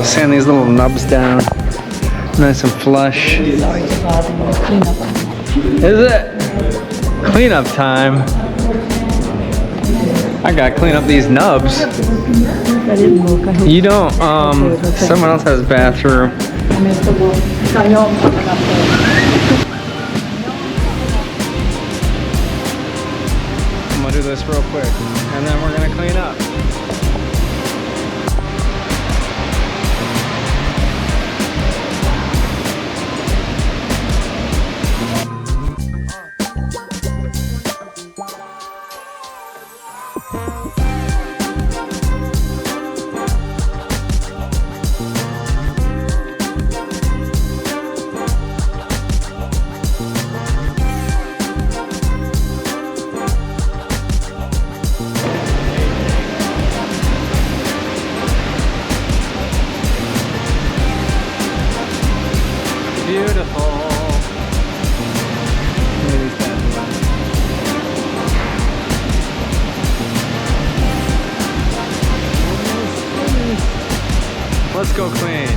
Sand these little nubs down. Nice and flush. Is it? Cleanup time. I gotta clean up these nubs. You don't, someone else has a bathroom. I'm gonna do this real quick, and then we're gonna clean up. Beautiful. Let's go clean.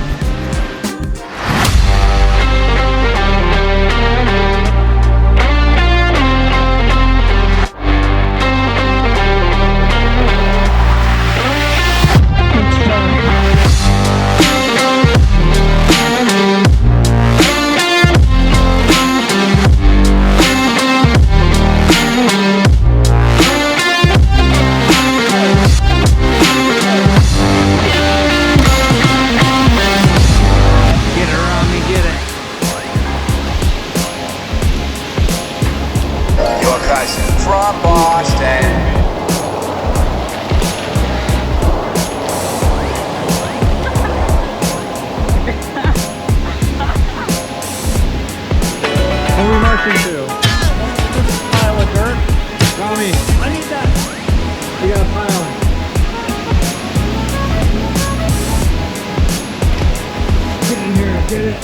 From Boston. Who are we marching to? Pile of dirt. Tommy, I need that. You got a pile. Get in here, get it.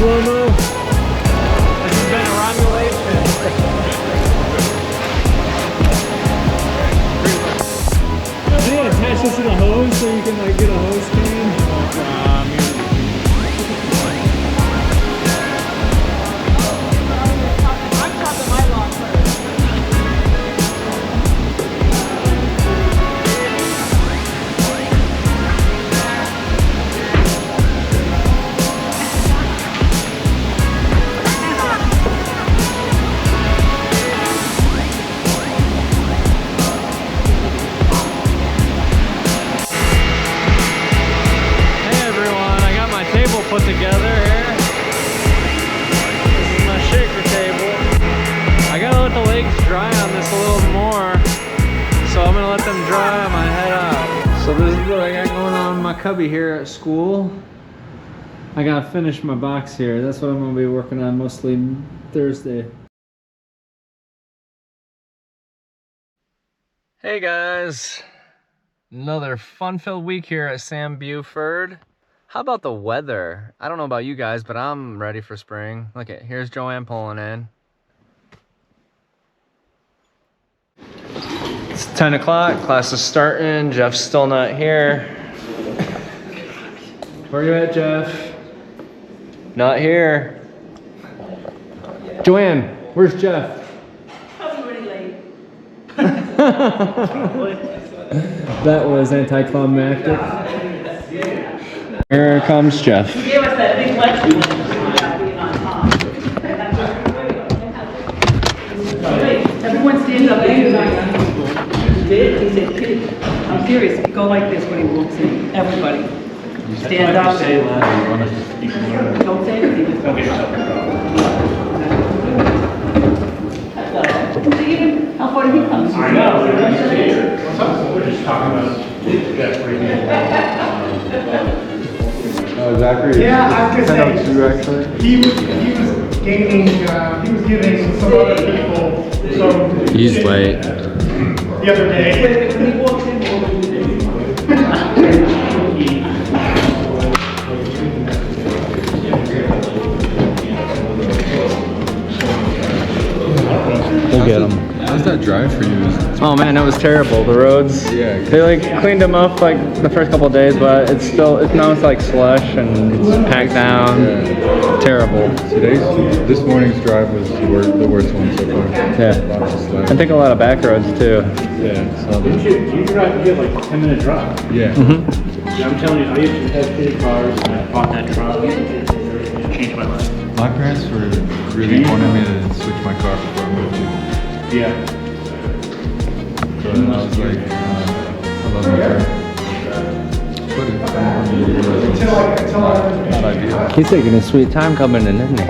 Slow-mo. This has been a romulation. I need to attach this to the hose so you can like get a hose can. I'm talking my lawn first. Put together here. This is my shaker table. I gotta let the legs dry on this a little more, so I'm gonna let them dry on my head out. So this is what I got going on in my cubby here at school. I gotta finish my box here. That's what I'm gonna be working on mostly Thursday. Hey guys, another fun-filled week here at Sam Beauford. How about the weather? I don't know about you guys, but I'm ready for spring. Look at, here's Joanne pulling in. It's 10 o'clock, class is starting. Jeff's still not here. Where you at, Jeff? Not here. Joanne, where's Jeff? Probably really late. That was anticlimactic. Here comes Jeff. He gave us that big lecture about being on time. Everyone stand up and do that. He did? He said, "Kid, I'm serious. Go like this when he walks in. Everybody. Stand up. Don't say anything. Don't get yourself in trouble. How far did he come? I know. We're just talking about Jeff bringing Zachary. Yeah, I was gonna say, actually. he was gaining, he was giving some other people some. He's late. the other day. When he walks in, what would you do? We'll get them. How's that drive for you? Oh man, it was terrible. The roads. Yeah. They like cleaned them up like the first couple of days, but it's now it's like slush and it's packed down. Yeah. Terrible. This morning's drive was the worst one so far. Yeah. I think a lot of back roads too. Yeah. So You drive, you have like a 10-minute drive. yeah. Yeah, I'm telling you, I used to have shitty cars and I bought that truck. It changed my life. My parents were really wanted me to switch my car before I moved here. Yeah. So I was like, I love my car. But it's not ideal. He's taking his sweet time coming in, isn't he?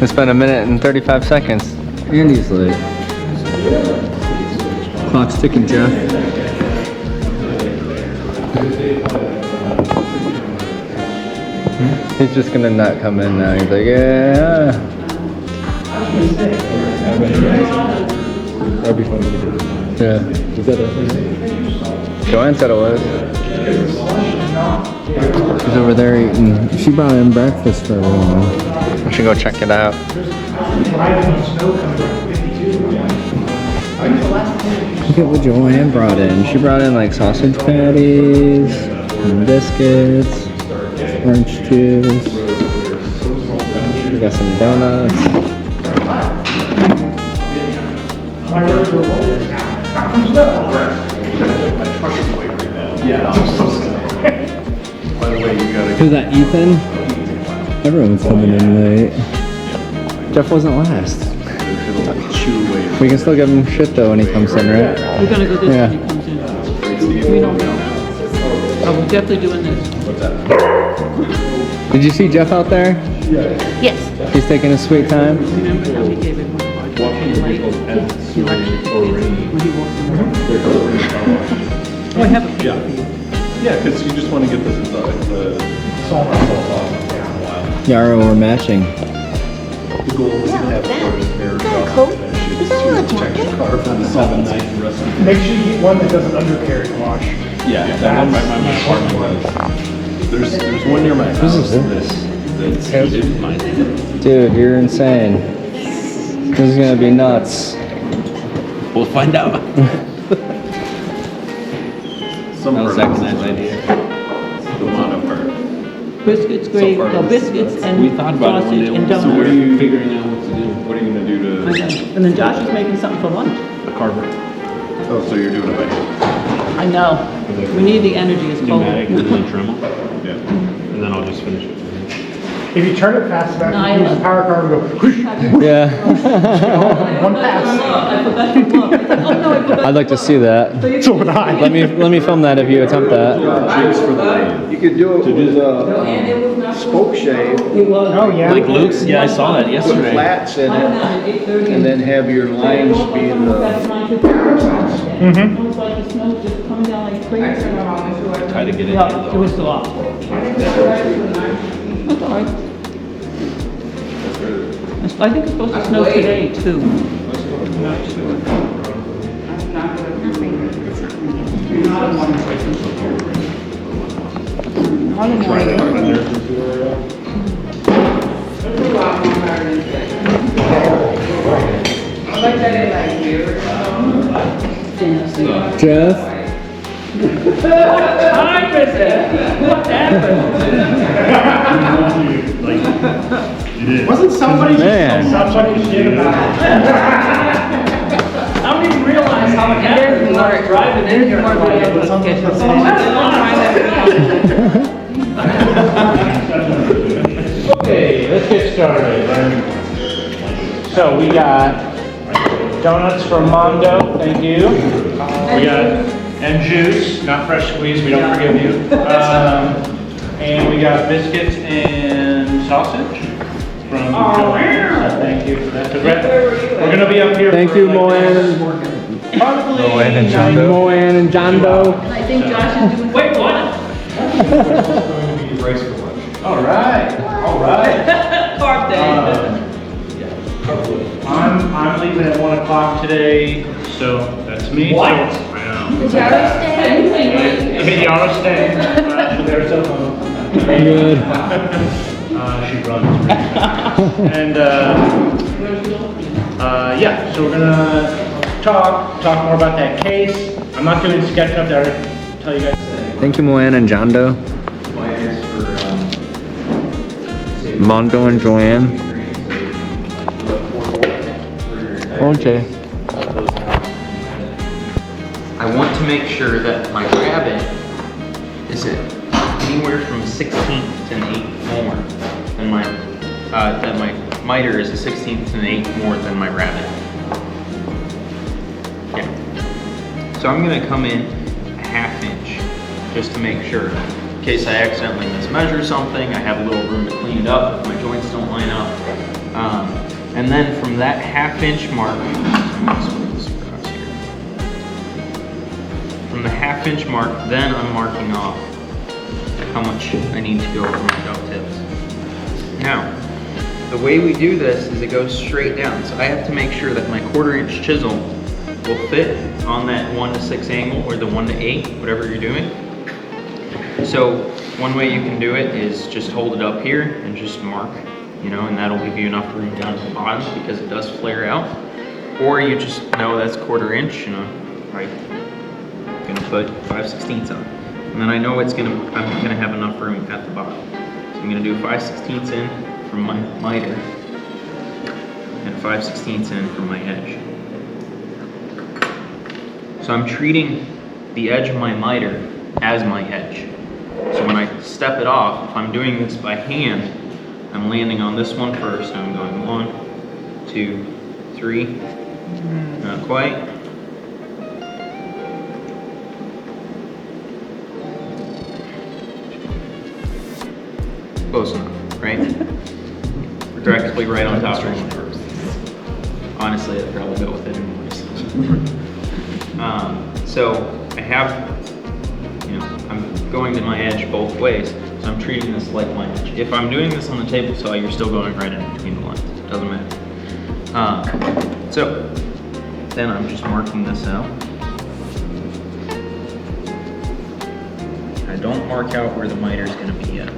It's been a minute and 35 seconds. And he's late. Clock's ticking, Jeff. He's just gonna not come in now. He's like, yeah. That'd be fun to do. Yeah. Is that a Joanne said it was. She's over there eating. She brought in breakfast for everyone. I should go check it out. Look at what Joanne brought in. She brought in like sausage patties, and biscuits, orange juice. We got some donuts. Who's that, Ethan? Everyone's coming in late. Jeff wasn't last. We can still give him shit though when he comes in, right? We're gonna go this Yeah. when he comes in. We don't know. Oh, we're definitely doing this. Did you see Jeff out there? Yes. He's taking his sweet time. Remember how he gave it one hard late? He lectured the kids when he walked in the room. Oh, I have a picture for you. Yeah, because you just want to get the salt off. Yara, we're matching. The goal was to have Florida's hair across the finish. To check the car for the 7 night rest. Make sure you get one that doesn't undercarriage wash. Yeah, that one my apartment was. There's one near my house. That's heated mine. Dude, you're insane. This is gonna be nuts. We'll find out. That was Zach's nice idea. The mono part. Biscuits, gravy, no, biscuits and sausage and So what are donuts. you figuring out what to do? What are you gonna do I to know. And then Josh is making something for lunch. the carver? Oh, so you're doing it by hand? I know. We need the energy, it's cold. Pneumatic and then Dremel, Yeah. and then I'll just finish it. If you turn it fast enough, No, you can use the power car and go whoosh, Yeah. one pass. I forgot to look. It's like, oh no, I forgot. I'd like to see that. So would I. Let me film that if you attempt that. Jigs for the land. You could do it with a spoke shave, It was. Oh, yeah. Like Luke's? Yeah, I saw that put yesterday. flats in it, At 8:30. and then have your lines be the It was like the snow just coming down like crazy. Try to get it. Yeah, it was so awful. That's all right. I think it's supposed to snow today too. Jeff? Hi, Kristen. What happened? Wasn't somebody Man. somebody shit about it? I don't even realize how it happened when I was driving in here. Okay, let's get started. So we got donuts from Mondo, thank you. We got, and juice, not fresh squeezed, we don't forgive you. And we got biscuits and sausage from Joanne, so thank you for that. 'Cause we're gonna be up here. Thank for you, like Moanne. Probably. Moanne and John Doe. Moanne and John Doe. I think Josh is doing. Wait, what? All right. Carb day. I'm leaving at 1 o'clock today, so that's me. What? So, I know. Did you already stay? The Yara staying. There's a phone. Good. She runs. And yeah, so we're gonna talk more about that case. I'm not doing SketchUp there. Tell you guys. Thank you, Moana and John Doe. Mondo and Joanne. Okay. I want to make sure that my rabbet is anywhere from 1/16 to an 1/8 more than my, that my miter is a 1/16 to an 1/8 more than my rabbet. Yeah. So I'm gonna come in a 1/2 inch just to make sure. In case I accidentally mismeasure something, I have a little room to clean it up if my joints don't line up. And then from that 1/2 inch mark, from the 1/2 inch mark, then I'm marking off how much I need to go for my dovetails. Now, the way we do this is it goes straight down. So I have to make sure that my 1/4 inch chisel will fit on that 1 to 6 angle or the 1 to 8, whatever you're doing. So one way you can do it is just hold it up here and just mark, you know, and that'll give you enough room down to the bottom because it does flare out. Or you just know that's 1/4 inch, you know, right? I'm gonna put 5/16 on. And then I know I'm gonna have enough room at the bottom. So I'm gonna do 5/16 in from my miter and 5/16 in from my edge. So I'm treating the edge of my miter as my edge. So when I step it off, if I'm doing this by hand, I'm landing on this one first. I'm going 1, 2, 3, not quite. Close enough, right? Directly right on top of it. Honestly, I'd probably go with it anyways. So I have, you know, I'm going to my edge both ways, so I'm treating this like my edge. If I'm doing this on the table saw, you're still going right in between the lines. It doesn't matter. So then I'm just marking this out. I don't mark out where the miter is going to be yet.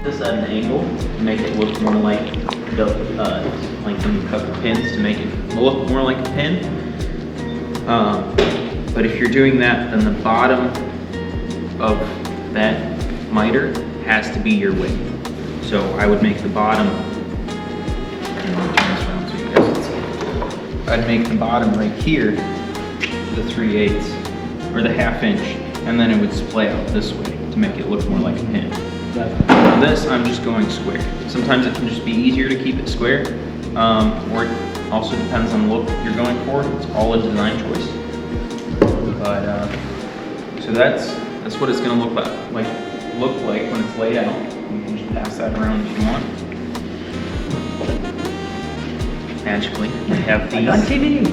This at an angle to make it look more like like when you cut the pins to make it look more like a pin. But if you're doing that, then the bottom of that miter has to be your width. So I would make the bottom, I'd make the bottom right here, the 3/8 or the 1/2 inch, and then it would splay out this way to make it look more like a pin. For this, I'm just going square. Sometimes it can just be easier to keep it square, or it also depends on the look you're going for. It's all a design choice. But so that's what it's going to look like when it's laid out. You can just pass that around if you want. Magically, I have these. On TV.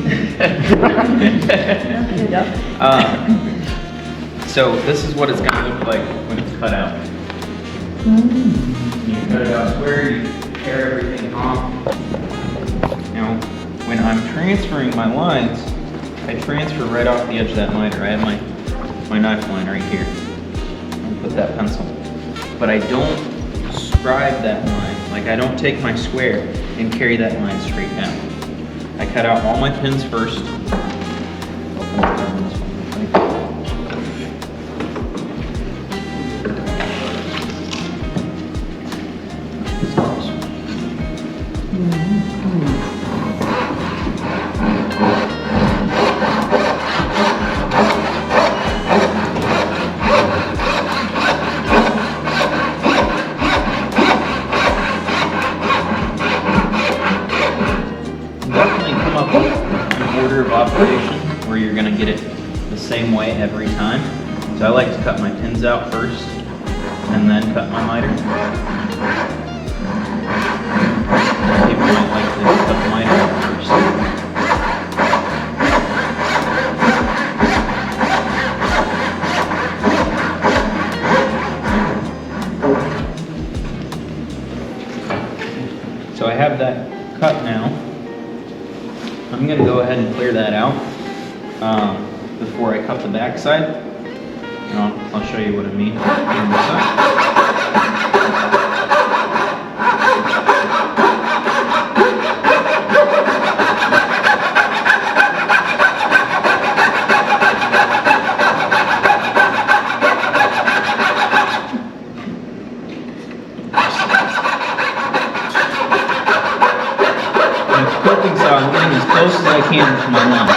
So this is what it's going to look like when it's cut out. You cut it out square, you tear everything off. Now, when I'm transferring my lines, I transfer right off the edge of that miter. I have my knife line right here. I'll put that pencil. But I don't scribe that line. Like I don't take my square and carry that line straight down. I cut out all my pins first. Where you're going to get it the same way every time. So I like to cut my pins out first and then cut my miter. People might like to cut the miter out first. So I have that cut now. I'm going to go ahead and that out before I cut the back side. And I'll show you what I mean on this side. I'm getting as close as I can to my line.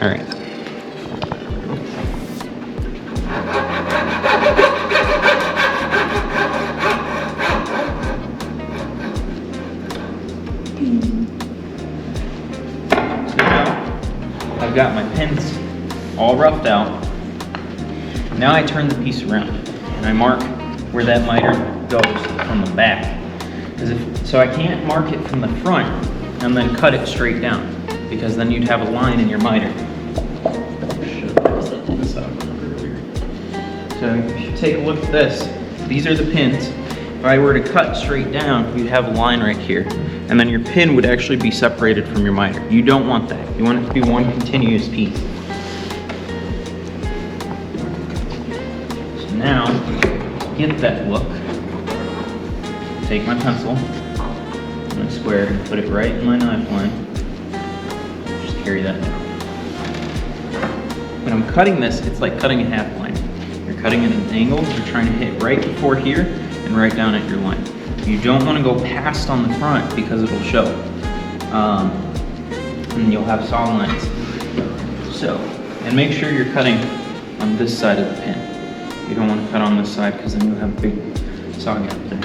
All right. So now I've got my pins all roughed out. Now I turn the piece around and I mark where that miter goes from the back. So I can't mark it from the front and then cut it straight down, because then you'd have a line in your miter. So if you take a look at this, these are the pins. If I were to cut straight down, you'd have a line right here, and then your pin would actually be separated from your miter. You don't want that. You want it to be one continuous piece. So now, get that look. Take my pencil and a square and put it right in my knife line. Just carry that down. When I'm cutting this, it's like cutting a half line. You're cutting at an angle, you're trying to hit right before here and right down at your line. You don't want to go past on the front because it'll show. And you'll have saw lines. So, and make sure you're cutting on this side of the pin. You don't want to cut on this side because then you'll have a big saw gap there.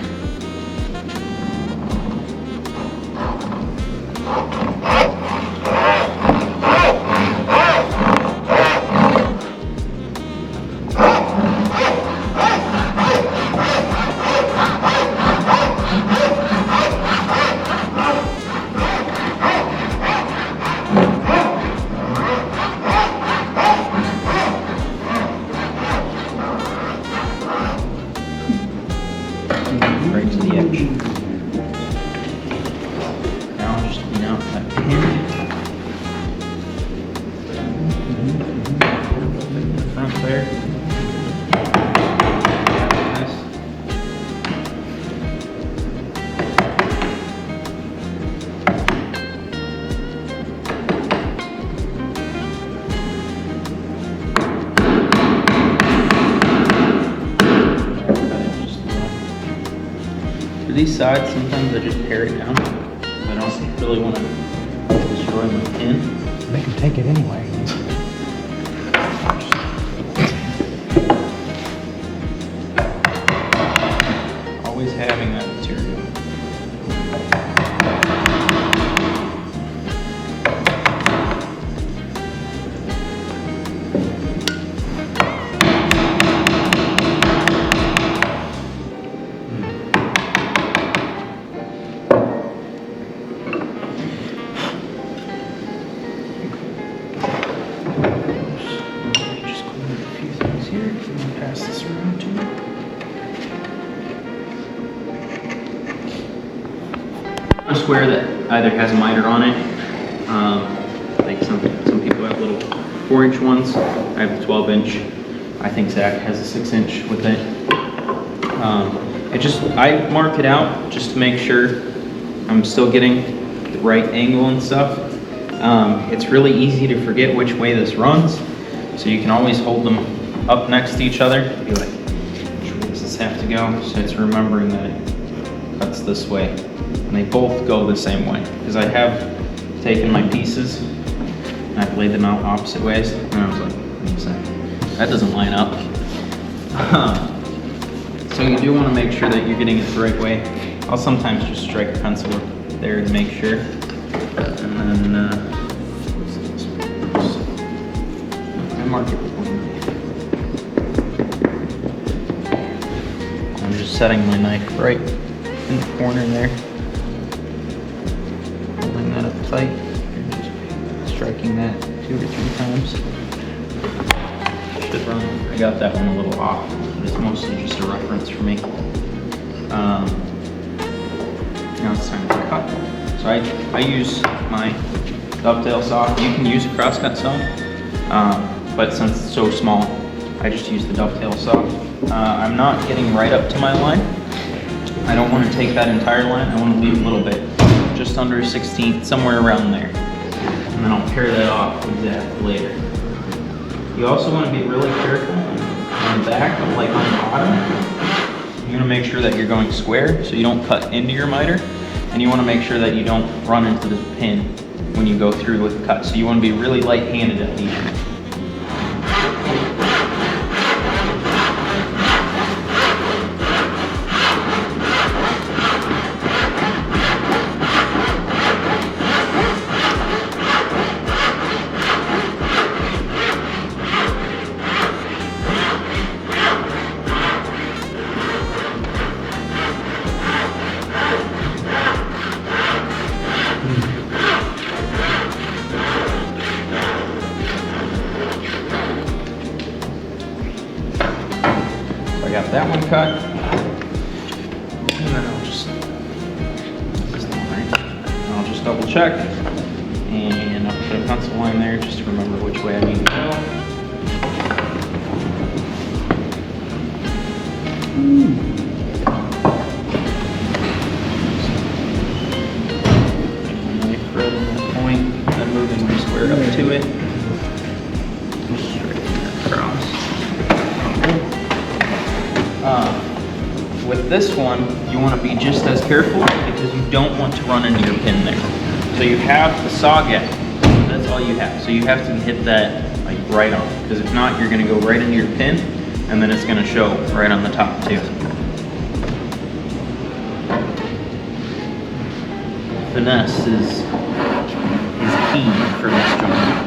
Right to the edge. Now I'll just clean out that pin. In the front there. Nice. For these sides, sometimes I just pare it down. I don't really want to destroy my pin. Make them take it anyway. Always having that material. Just clean up a few things here. I'm gonna pass this around to you. A square that either has a miter on it, like some people have little 4-inch ones. I have a 12-inch. I think Zach has a 6-inch with it. I mark it out just to make sure I'm still getting the right angle and stuff. It's really easy to forget which way this runs, so you can always hold them up next to each other. Be like, which way does this have to go? So it's remembering that it cuts this way. And they both go the same way, because I have taken my pieces and I've laid them out opposite ways, and I was like, wait a second, that doesn't line up. So you do want to make sure that you're getting it the right way. I'll sometimes just strike a pencil there to make sure, and then I mark it accordingly. I'm just setting my knife right in the corner there. Holding that up tight and just striking that 2 or 3 times. Should run. I got that one a little off, but it's mostly just a reference for me. Now it's time to cut. So I use my Dovetail saw. You can use a crosscut saw, but since it's so small, I just use the Dovetail saw. I'm not getting right up to my line. I don't want to take that entire line. I want to leave a little bit, just under 1/16, somewhere around there. And then I'll pare that off exactly later. You also want to be really careful on the back, like on the bottom. You're going to make sure that you're going square so you don't cut into your miter. And you want to make sure that you don't run into the pin when you go through with the cut. So you want to be really light-handed at the end. I got that one cut, and then I'll just double check, and I'll put a pencil line there just to remember which way I need to go. Knife right on that point, then moving my square up to it, straight across. With this one, you want to be just as careful because you don't want to run into your pin there. So you have the saw gap, that's all you have. So you have to hit that like right on, because if not, you're going to go right into your pin, and then it's going to show right on the top too. Finesse is key for this joint.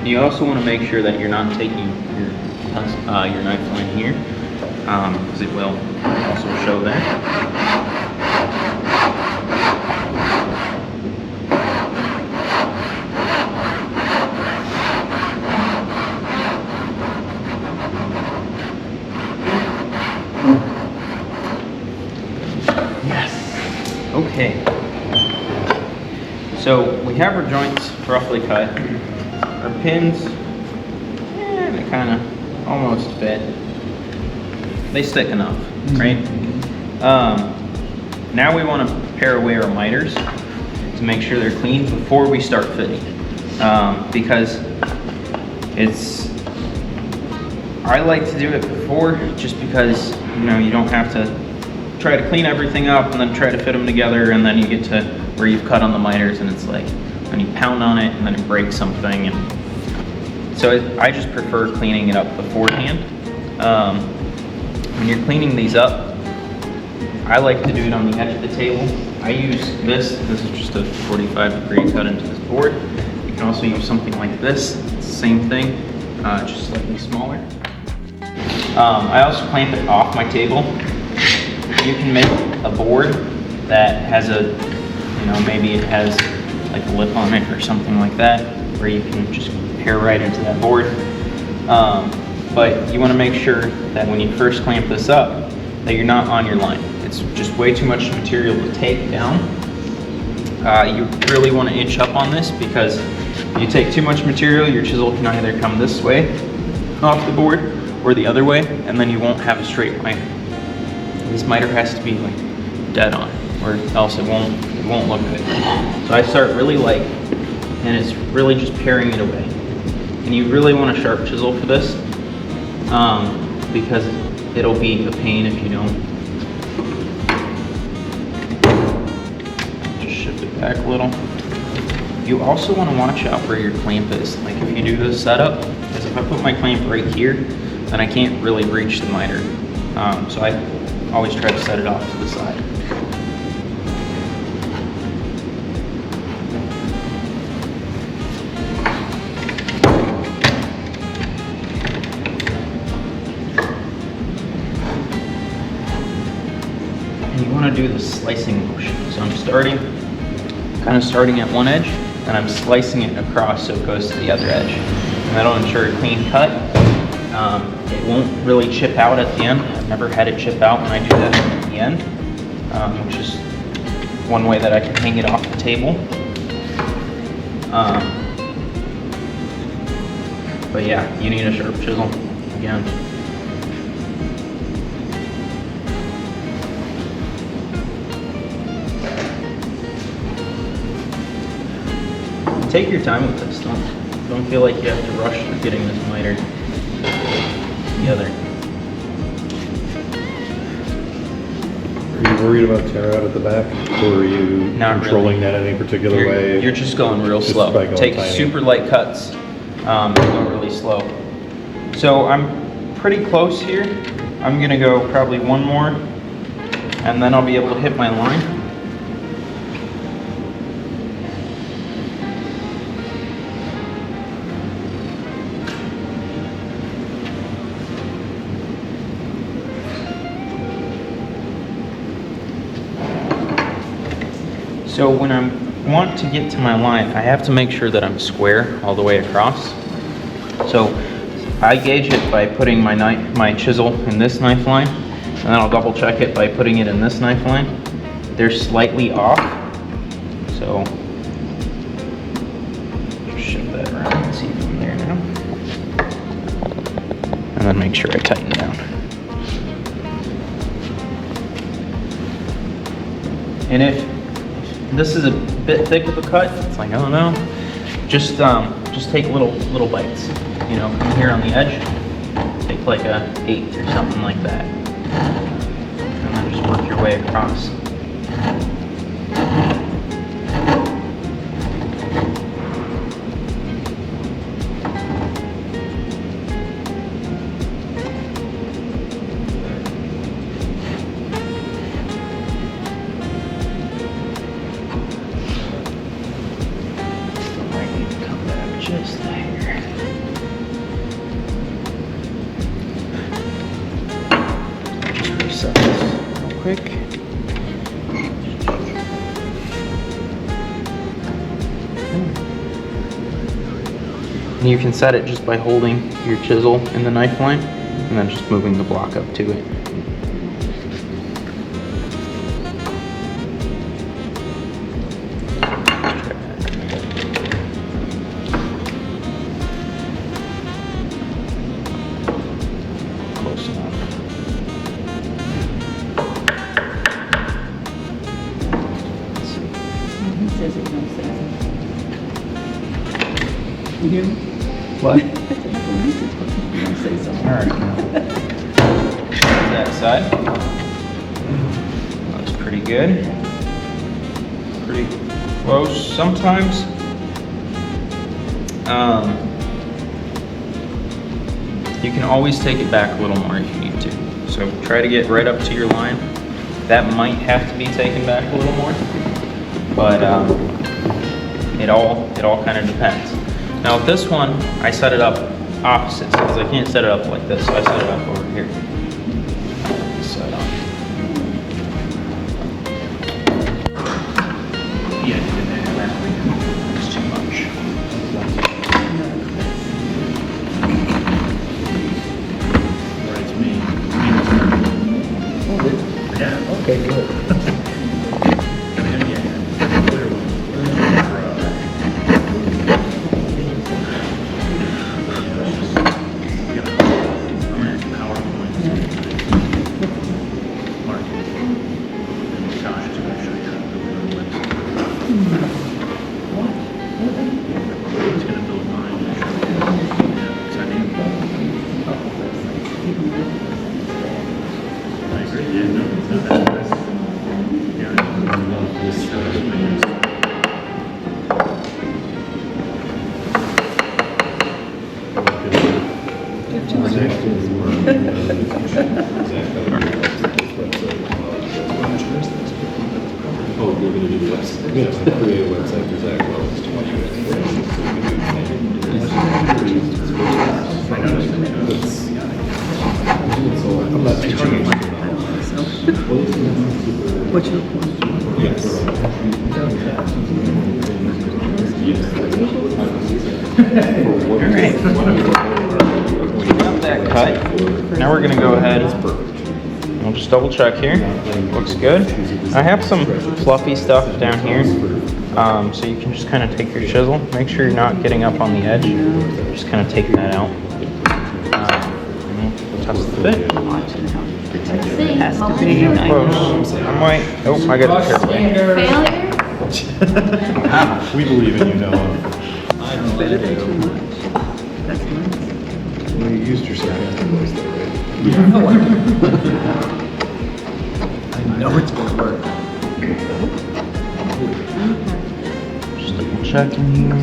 You also want to make sure that you're not taking your knife line here, because it will also show that. Yes. Okay. So we have our joints roughly cut. Our pins, they kind of almost fit. They stick enough, right? Now we want to pare away our miters to make sure they're clean before we start fitting. Because I like to do it before, just because, you know, you don't have to try to clean everything up and then try to fit them together, and then you get to where you've cut on the miters and it's like, and you pound on it and then it breaks something. And so I just prefer cleaning it up beforehand. When you're cleaning these up, I like to do it on the edge of the table. I use this is just a 45-degree cut into this board. You can also use something like this, it's the same thing, just slightly smaller. I also clamp it off my table. You can make a board that has maybe it has like a lip on it or something like that, where you can just pare right into that board. But you want to make sure that when you first clamp this up, that you're not on your line. It's just way too much material to take down. You really want to inch up on this, because if you take too much material, your chisel can either come this way off the board or the other way, and then you won't have a straight miter. This miter has to be like dead on, or else it won't look good. So I start really light, and it's really just paring it away. And you really want a sharp chisel for this, because it'll be a pain if you don't. Just shift it back a little. You also want to watch out where your clamp is. Like if you do this setup, because if I put my clamp right here, then I can't really reach the miter. So I always try to set it off to the side. And you want to do the slicing motion. So I'm kind of starting at one edge, and I'm slicing it across so it goes to the other edge. And that'll ensure a clean cut. It won't really chip out at the end. I've never had it chip out when I do that at the end, which is one way that I can hang it off the table. But yeah, you need a sharp chisel again. Take your time with this. Don't feel like you have to rush to getting this miter together. Are you worried about tear out at the back, or are you Not controlling really. that any particular way? You're just going real Just slow. by going Take tiny. super light cuts. Go really slow. So I'm pretty close here. I'm gonna go probably one more, and then I'll be able to hit my line. So when I want to get to my line, I have to make sure that I'm square all the way across. So I gauge it by putting my chisel in this knife line, and then I'll double check it by putting it in this knife line. They're slightly off, so just shift that around and see if I'm there now. And then make sure I tighten down. And if this is a bit thick of a cut, it's like, oh no, just take little bites. You know, come here on the edge, take like a 1/8 or something like that, and then just work your way across. Just there. Just reset this real quick. And you can set it just by holding your chisel in the knife line and then just moving the block up to it. You hear me? What? Say something. Alright. That side. Looks pretty good. Pretty close. Sometimes you can always take it back a little more if you need to. So try to get right up to your line. That might have to be taken back a little more, but it all kind of depends. Now with this one, I set it up opposite because I can't set it up like this, so I set it up over here. Set up. Yeah, it's too much. Right, it's me. Yeah. Okay, good. Oh, you're gonna do the website? Yeah, create a website for Zach Wells. I'm not teaching you. What's your point? Yes. Yes. Alright. Got that cut. Now we're gonna go ahead. I'll just double check here. Looks good. I have some fluffy stuff down here. So you can just kind of take your chisel. Make sure you're not getting up on the edge. Just kind of take that out. Test the fit. Has to be nice. Close. I might. Oh, I got it carefully. Failure? We believe in you, Noah. Better than too much. That's nice. Well, you used your sarcastic voice though, right? I know it's gonna work. Just double check in here.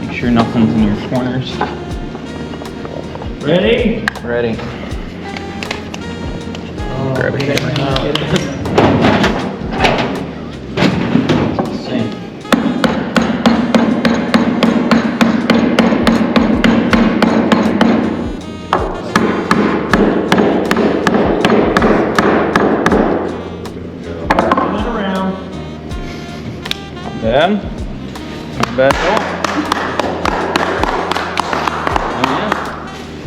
Make sure nothing's in your corners. Ready? Ready. Grab a camera. Same. Bad. Not bad at all. Oh yeah.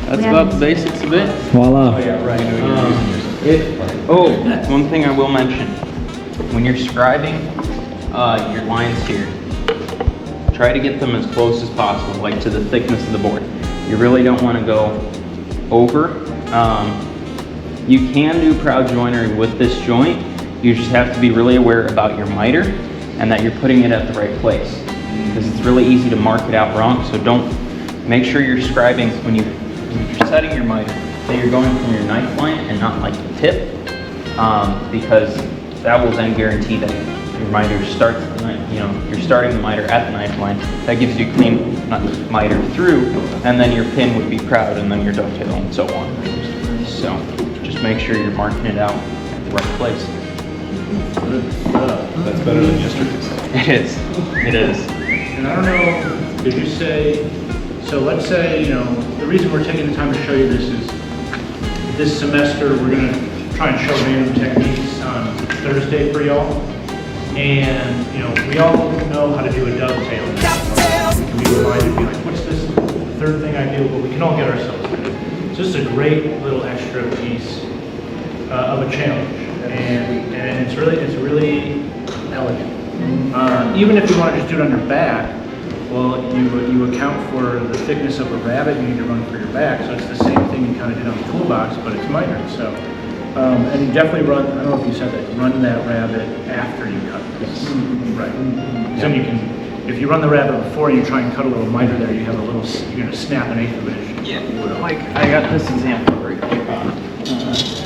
That's about the basics of it. Voila. Oh, yeah, right. I know you're using yours. One thing I will mention. When you're scribing your lines here, try to get them as close as possible, like to the thickness of the board. You really don't want to go over. You can do proud joinery with this joint. You just have to be really aware about your miter and that you're putting it at the right place. Because it's really easy to mark it out wrong, so make sure you're scribing when you're setting your miter, that you're going from your knife line and not like the tip, because that will then guarantee that your miter starts, you're starting the miter at the knife line. That gives you clean miter through, and then your pin would be proud, and then your dovetail, and so on. So just make sure you're marking it out at the right place. That's better than yesterday's. It is. It is. And I don't know, did you say, so let's say, the reason we're taking the time to show you this is this semester we're going to try and show random techniques on Thursday for y'all. And, we all know how to do a dovetail. We can be reminded to be like, what's this third thing I do? But we can all get ourselves there. So this is a great little extra piece of a challenge. And it's really elegant. Even if you want to just do it on your back, well, you account for the thickness of a rabbet you need to run for your back, so it's the same thing you kind of did on the toolbox, but it's mitered. So, and you definitely run, I don't know if you said that, run that rabbet after you cut this. Right. So you can, if you run the rabbet before and you try and cut a little miter there, you have a little, you're going to snap an eighth of it. Yeah, like I got this example right here.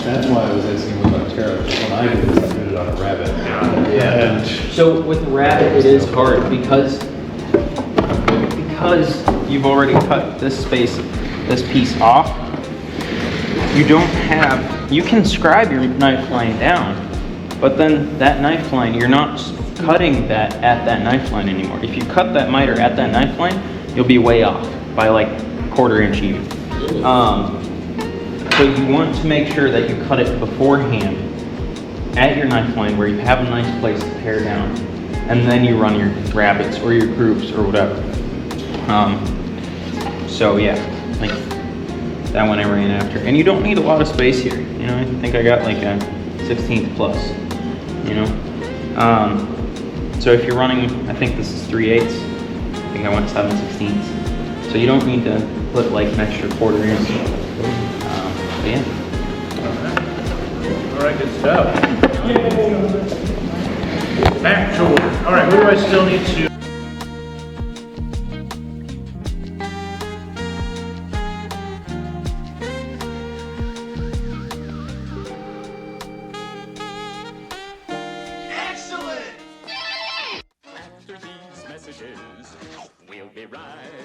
That's why I was asking about tariff. When I did this, I did it on a rabbit. Yeah. And So with the rabbet, it is hard because you've already cut this piece off. You can scribe your knife line down, but then that knife line, you're not cutting that at that knife line anymore. If you cut that miter at that knife line, you'll be way off by like a quarter inch even. So you want to make sure that you cut it beforehand at your knife line where you have a nice place to pare down, and then you run your rabbets or your groups or whatever. So yeah, like that one I ran after. And you don't need a lot of space here. I think I got like a 16th plus, So if you're running, I think this is 3/8. I think I went 7/16. So you don't need to put like an extra quarter inch. But yeah. All right, good stuff. Back to work. All right, what do I still need to? After these messages, we'll be right